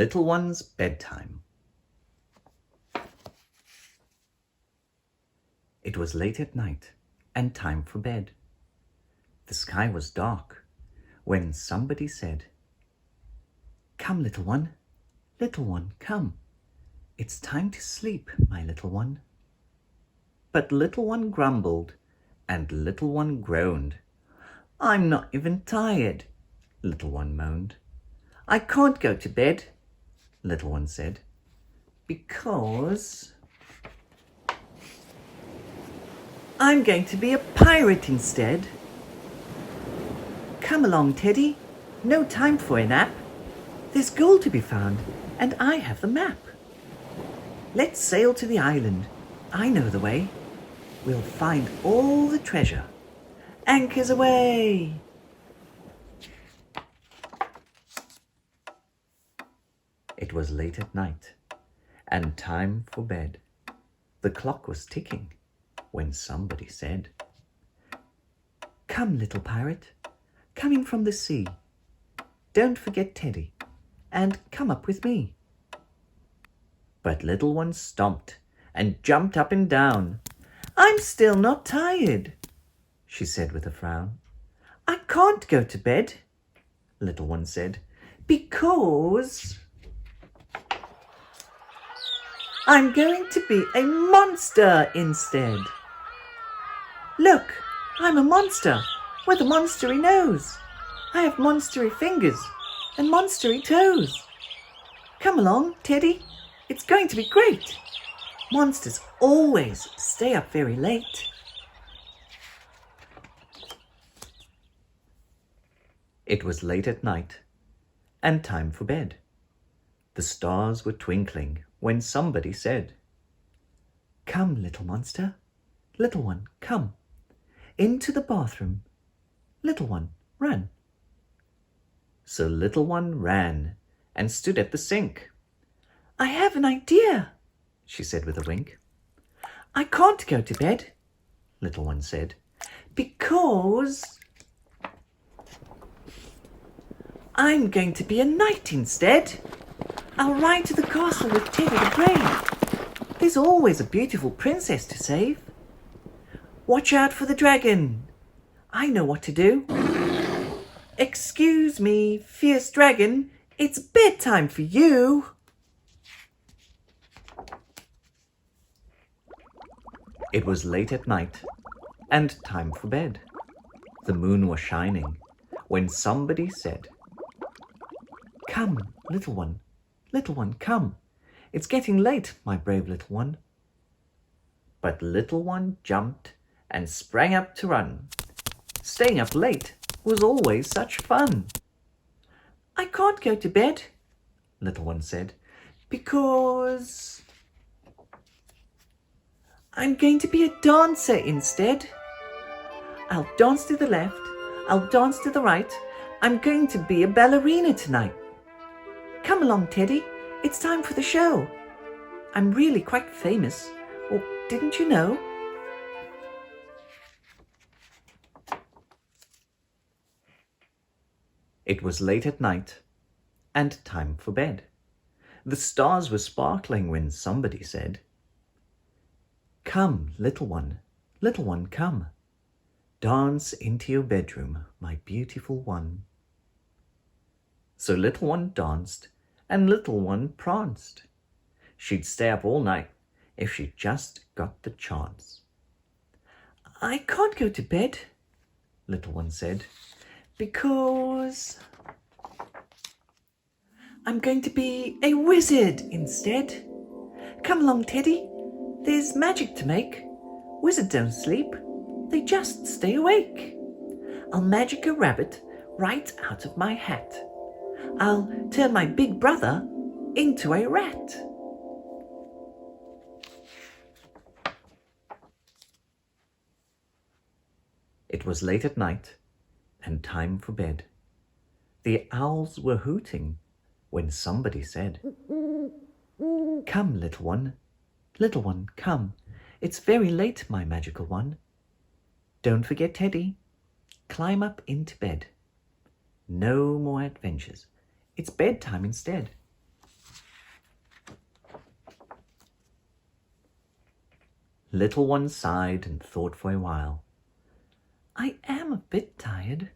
Little One's Bedtime. It was late at night and time for bed. The sky was dark when somebody said, "Come, little one, come. It's time to sleep, my little one." But little one grumbled and little one groaned. "I'm not even tired," little one moaned. "I can't go to bed," little one said, "because I'm going to be a pirate instead." "Come along, Teddy. No time for a nap. There's gold to be found, and I have the map. Let's sail to the island. I know the way. We'll find all the treasure. Anchors away!" It was late at night and time for bed. The clock was ticking when somebody said, "Come, little pirate, come in from the sea. Don't forget Teddy, and come up with me." But little one stomped and jumped up and down. "I'm still not tired," she said with a frown. "I can't go to bed," little one said, "because I'm going to be a monster instead. Look, I'm a monster with a monstery nose. I have monstery fingers and monstery toes. Come along, Teddy. It's going to be great. Monsters always stay up very late." It was late at night and time for bed. The stars were twinkling when somebody said, "Come, little monster, little one, come. Into the bathroom, little one, run." So little one ran and stood at the sink. "I have an idea," she said with a wink. "I can't go to bed," little one said, "because I'm going to be a knight instead. I'll ride to the castle with Teddy the Brave. There's always a beautiful princess to save. Watch out for the dragon. I know what to do. Excuse me, fierce dragon, it's bedtime for you." It was late at night and time for bed. The moon was shining when somebody said, "Come, little one, come. It's getting late, my brave little one." But little one jumped and sprang up to run. Staying up late was always such fun. "I can't go to bed," little one said, "because I'm going to be a dancer instead. I'll dance to the left, I'll dance to the right. I'm going to be a ballerina tonight. Come along, Teddy. It's time for the show. I'm really quite famous. Or didn't you know?" It was late at night and time for bed. The stars were sparkling when somebody said, "Come, little one, come. Dance into your bedroom, my beautiful one." So little one danced and little one pranced. She'd stay up all night if she just got the chance. "I can't go to bed," little one said, "because I'm going to be a wizard instead. Come along, Teddy. There's magic to make. Wizards don't sleep. They just stay awake. I'll magic a rabbit right out of my hat. I'll turn my big brother into a rat." It was late at night and time for bed. The owls were hooting when somebody said, "Come, little one, come. It's very late, my magical one. Don't forget Teddy. Climb up into bed. No more adventures. It's bedtime instead." Little one sighed and thought for a while. I am a bit tired,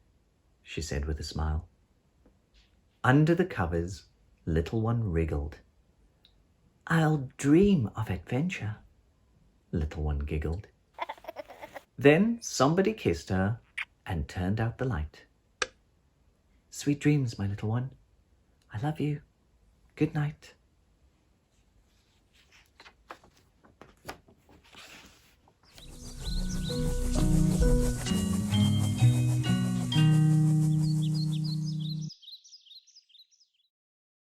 she said with a smile. Under the covers, little one wriggled. I'll dream of adventure, little one giggled. Then somebody kissed her and turned out the light. Sweet dreams, my little one. I love you. Good night.